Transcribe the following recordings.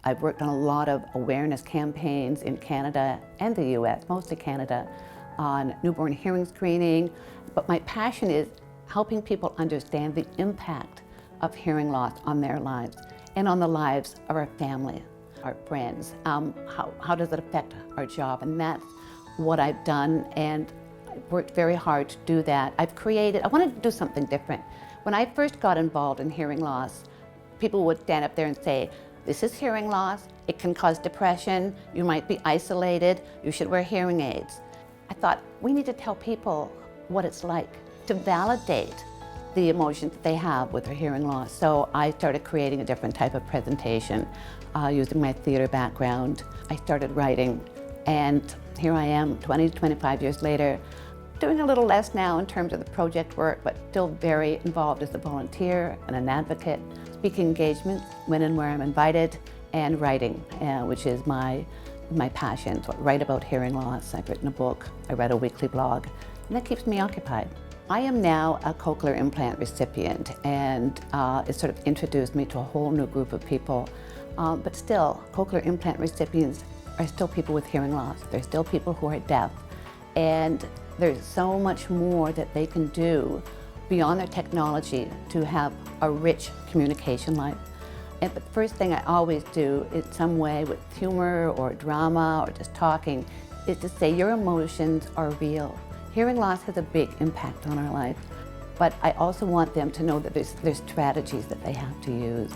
I've worked on a lot of awareness campaigns in Canada and the US, mostly Canada, on newborn hearing screening. But my passion is helping people understand the impact of hearing loss on their lives and on the lives of our family, our friends. How does it affect our job? And that's what I've done, and I've worked very hard to do that. I wanted to do something different. When I first got involved in hearing loss, people would stand up there and say, this is hearing loss, it can cause depression, you might be isolated, you should wear hearing aids. I thought, we need to tell people what it's like, to validate the emotions that they have with their hearing loss. So I started creating a different type of presentation using my theater background. I started writing, and here I am 20, 25 years later, doing a little less now in terms of the project work, but still very involved as a volunteer and an advocate. Speaking engagements when and where I'm invited, and writing, which is my passion. So I write about hearing loss. I've written a book, I read a weekly blog, and that keeps me occupied. I am now a cochlear implant recipient, and it sort of introduced me to a whole new group of people. But still, cochlear implant recipients are still people with hearing loss. They're still people who are deaf. And there's so much more that they can do beyond their technology to have a rich communication life. And the first thing I always do in some way with humor or drama or just talking is to say your emotions are real. Hearing loss has a big impact on our life, but I also want them to know that there's strategies that they have to use.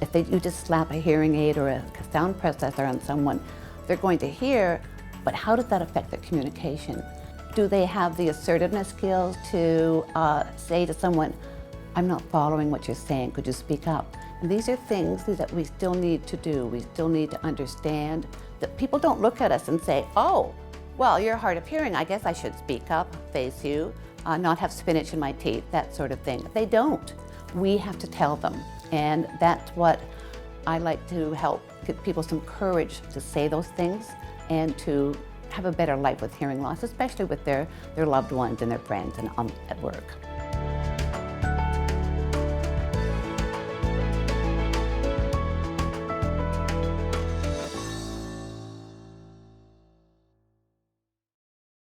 If you just slap a hearing aid or a sound processor on someone, they're going to hear, but how does that affect their communication? Do they have the assertiveness skills to say to someone, I'm not following what you're saying, could you speak up? And these are things that we still need to do. We still need to understand that people don't look at us and say, oh, well, you're hard of hearing, I guess I should speak up, face you, not have spinach in my teeth, that sort of thing. They don't. We have to tell them. And that's what I like to help give people some courage to say those things and to have a better life with hearing loss, especially with their loved ones and their friends and at work.